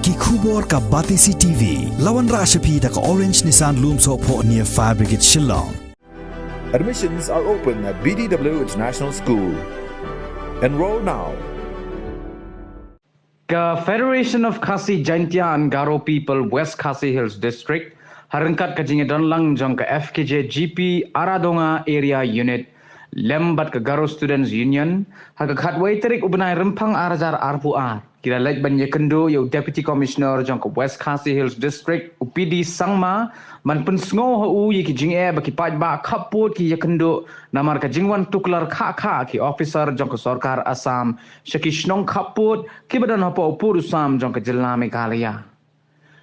Ki khubor ka Batisi TV. Lawan Rashapi da ka Orange Nissan Lumso po near Fire Brigade Shillong. Admissions are open at BDW International School. Enroll now. The Federation of Khasi Jaintia and Garo People West Khasi Hills District harangkat kajinge donlang jong ke FKJ GP Aradonga Area Unit lembat ke Garo Students Union hak khatwai terik ubnai rempang arajar arpuar kira lek banye kendo yo Deputy Commissioner jong ke West Khasi Hills District UPD Sangma man pen sngo hu yi ki jinge baki paj ba khaput ki yakendo namar ka jingwan tuklar kha ki officer jong ke sarkar Assam shakishnong khaput ki badan hopo purusam jong ke jilna Meghalaya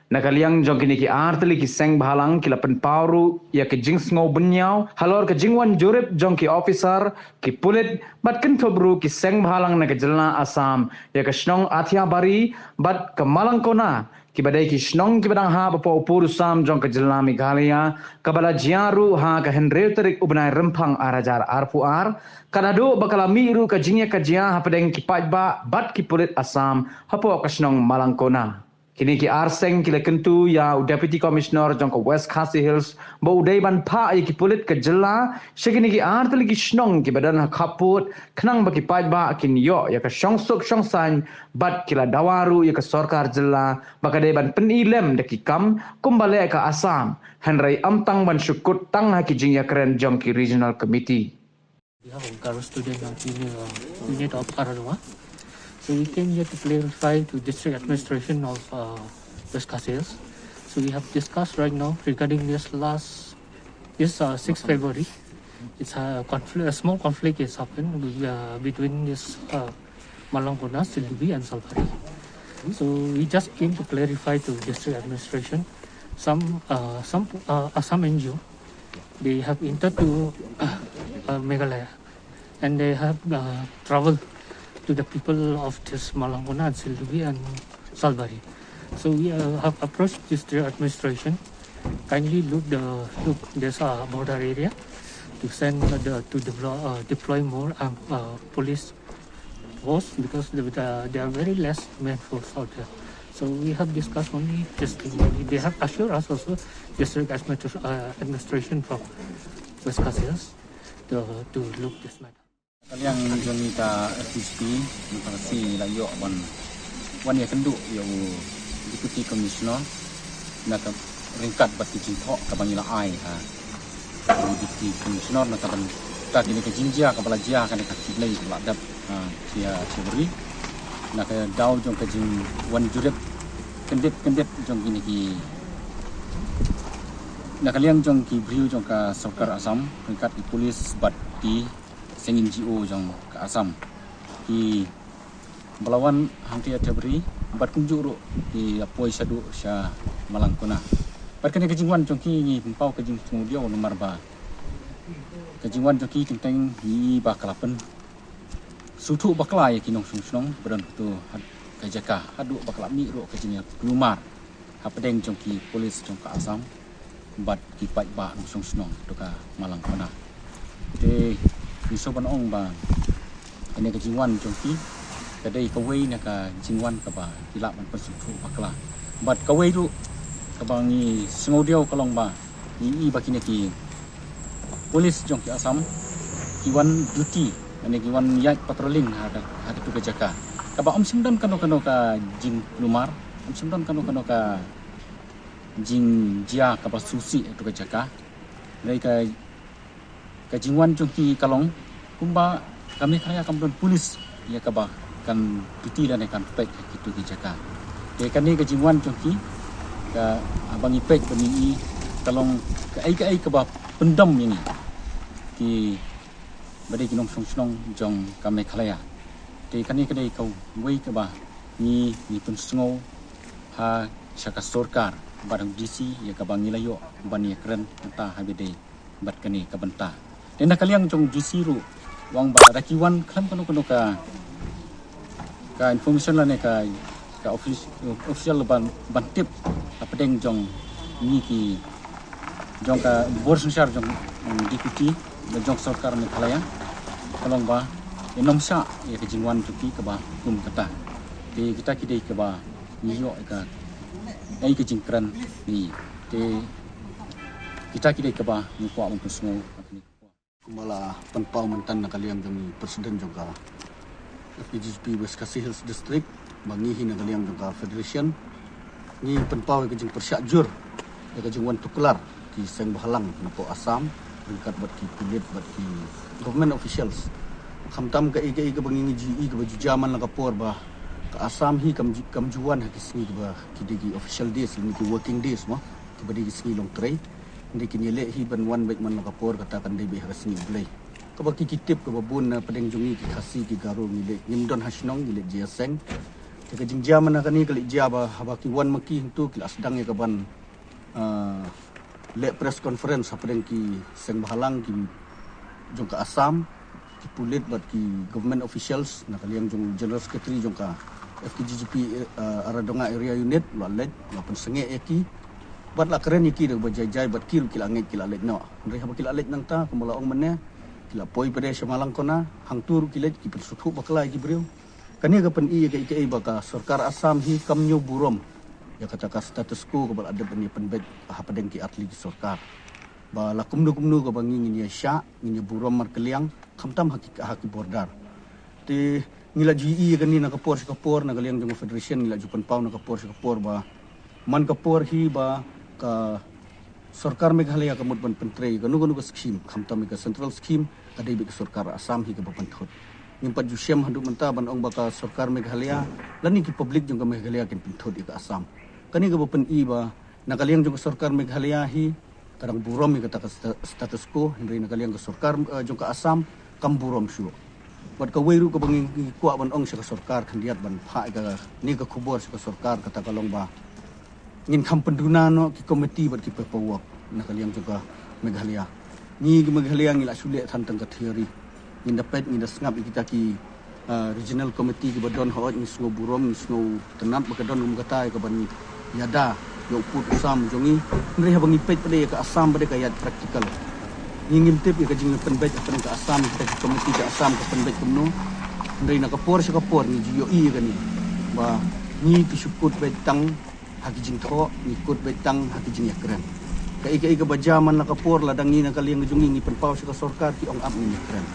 nakaliang jong kini ki artli ki seng bhalang ki lapan pauru ya ki jing sngo bunyau halor ka jingwan jurip jong ki officer ki pulit bat kin thobru ki seng bhalang na ka jilna Assam ya ka shnong athia bari bat ka malangkona ki badai ki shnong ki badang ha bapo purusam jong ka jilna Meghalaya kabala jiaru ha ka henre terik ubnai rempang arajar arpuar kanado bakala miru ka jingya ka jia ha pedeng ki pajba bat ki pulit Assam hapo ka shnong malangkona. Kini ki arseng kila kentu ya Deputy Commissioner jong ke West Khasi Hills ba udai ban pa ki pulit ke jela shekini ki artli ki shnong ki badan khaput khnang ba ki paj ba kin yo ya ka shongsuk shongsan bat kila dawaru ya ka sarkar jela bakadai ban penilem de ki kam kumbale ka Assam henrai amtang ban syukut tang ha ki jingya keren jong ki regional committee. We have a Garo student unit of Aradonga. So we came here to clarify to district administration of West Khasi Hills. So we have discussed right now regarding this 6 February. It's a small conflict has happened between this Malangkona, Sildubi and Salbari. So we just came to clarify to district administration. Some NGO, they have entered to Meghalaya and they have traveled to the people of this Malangkona and Sildubi and Salbari. So we have approached district administration. Kindly look there's a border area to send deploy more police force because there are very less men force out there. So we have discussed only this thing. They have assured us also district administration from West Khasi Hills to look this matter. Yang jami ka FCP mutasi layo wan ya kendu yo Deputy Commissioner nak ringkat bat ki jingtho ka bangila ai ha Deputy Commissioner nak ban ta kini ke jinjia ka balajia kan ka kiblai ka dap sia cebri nak daw jong ka jing wan jurip kendep jong kini ki nak liang jong ki briu jong ka sarkar Assam ringkat ki polis bat di sengin NGO jong ke Assam ki belawan hanti atebri bat kunjuru di apoi sadu sya Malangkona bat kene kejingwan jong ki ni pau kejing kemudian nomor ba kejingwan jong ki tentang hi ba kalapen sutu baklai ki nong sung beran tu kajaka hadu bakla mi ro kejingnya kelumar hapedeng jong ki polis jong ke Assam bat ki pai ba nong sung tu ka Malangkona de Isopan ong ba ini kejingwan jongki kadai kawai na ka jingwan ka ba tilak man pasutru bakla bat kawai ru ka bangi sngodiau kalong ba i bakine ki polis jongki Assam kiwan duty ane kiwan yak patrolling ha tu ka jaka ka ba om simdan kano ka jing lumar om simdan kano ka jing jia ka ba susi tu ka jaka dai ka kajingwan jongki kalong kumba kami kaya kamdon polis ya kabah kan duty dan kan pek gitu ki jaka de kani kajingwan jongki ka abang ipek bani kalong ka ai kabah pendam ini ki badai kinong song jong kami khalaya de kani kadai kau wei kabah ni pun sngo ha syaka sarkar barang DC ya kabang nilayo bani keren ta habide bat kani kabenta dan kaliang jong DC ru wang ba rakiwan khan kono ka information la ne ka official ban tip apedeng jong ni ki jong ka bor sungsar jong deputy jong sarkar Meghalaya kalong ba enom sa ya kejingwan tuki ka ba kum kata di kita kidai ka ba niyo ka ai ke jingkran ni te kita ke ba ni ko ang kusmo kumala penpau mentan nakaliang kami presiden juga FKGP West Khasi Hills District bangihi nakaliang juga federation ni penpau ke jing persyajur ke jing wan tuklar ki seng bahalang napo Assam ringkat bat ki pilit bat ki government officials khamtam ke bangi GE ke baju jaman la kapor bah ke Assam hi kam juan ha kisni ke bah ki digi official days ni ki working days mo ki badi kisni long tray ndi kini le hi ban wan baik man la kapor katakan dei be hasni blai ke baki kitip ke babun pedeng jungi ki khasi ki garo ni le nimdon hasnong ni le jiaseng ke jing jaman na kani kali jaba habaki wan maki tu ki asdang ya ke ban le press conference apeng ki seng bahalang ki jong ka Assam ki pulit bat ki government officials na kaliang jong general secretary jong ka FKGP Aradonga area unit lalet lapun senge eki bat la keren iki de bajai bat kil kilanget kilalet no ndre haba kilalet nang ta kumala ong menne kila poi pede semalang kona hangtur kilet ki persuthu bakla ki brio kani ga pen i ga ike baka sarkar Assam hi kamnyo burom ya kata ka status quo ko ada bani penbet hapadeng ki atli sarkar ba la kumnu ko bangi ngi sya ngi burom markeliang khamtam haki bordar te ngila GE gani na kapor na galiang jong federation ngila jupan pau na kapor ba man kapor hi ba ka sarkar Meghalaya ka mudban pentrei ganu ka scheme khamtam ka central scheme adai bi sarkar Assam hi ka bapanthot nimpat jusyam handu menta ban ong baka sarkar Meghalaya lani ki public jong ka Meghalaya ken pinthot ka Assam kani ka bapan i ba nakaliang jong sarkar Meghalaya hi kadang burom hi kata status quo henry nakaliang ka sarkar jong ka Assam kam burom syu bat ka weiru ka bangi kwa ban ong sa sarkar khandiat ban pha ka ni ka khubor sa sarkar kata kalong ba ngin kham penduna no ki komiti bat ki paperwork nakaliang jong ka Meghalaya ni ki Meghalaya ngila sule than tang ka theory ngin dapat ngin sngap kita ki regional committee ki badon ho ni sngo burom ni sngo tenat bakadon kata ka ban yada yo put Assam jongi ngri ha bangi pet pade ka Assam pade ka yat practical ngim tip ka jing penbet ka Assam ka komiti ka Assam ka penbet kumno ngri na kapor sa kapor ni jiyo i ka ni ba ni ki syukut betang haki jing tho ni kut betang haki jing yakren ka ika bajaman na kapor ladang ni na kaliang jungi ni penpau sa sarkar ki ong up ni yakren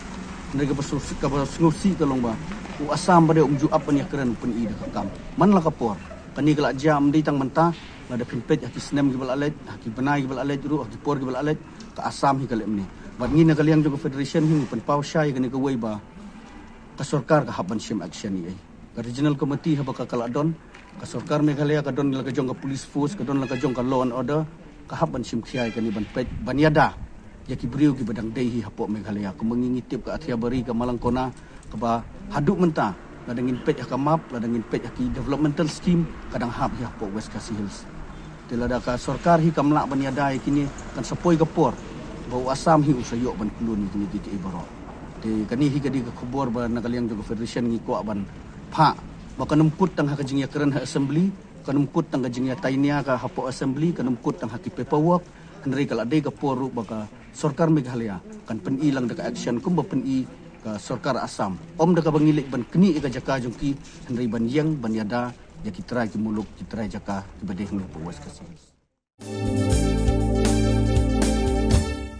ngri ka basu ka basngusi kalong ba u Assam pade umju up ni yakren pun i ka kam man la kapor kani kala jam di tang menta ada pinpet haki snem gibal alet haki benai gibal alet ru haki por gibal alet ka Assam hi kalem ni bat ngi na kaliang jong federation hi pen pau shai kani ka wei ba ka sarkar ka haban sim action ni ka regional committee ha ka kala don ka sarkar Meghalaya ka don la ka jong ka police force ka don la ka jong ka law and order ka haban sim khiai kani ban pet banyada ya ki briu ki badang dei hi hapo Meghalaya ku mangingitip ka athia bari ka malangkona ka ba haduk menta ladangin pet ka map ladangin pet ki developmental scheme kadang hab ya po West Khasi Hills tilada ka sarkar hi kamla banyada kini kan sapoi ka por bau Assam hi usayo ban kuluni kini kiti ibaro te kani hi kadi ka khubor ba nakaliang jog federation ngi ko ban pha ba kanumput tang hakajing ya keren ha assembly kanumput tang kajing ya tainia ka hapo assembly kanumput tang haki paperwork henry kala dei ka poru ba ka sarkar Meghalaya kan pen ilang da ka action kum ba pen i ka sarkar Assam om da ka bangilik ban kini ka jaka jongki henry ban yang ban yada ya kitrai ki muluk kitrai jaka ki badeh ni West Khasi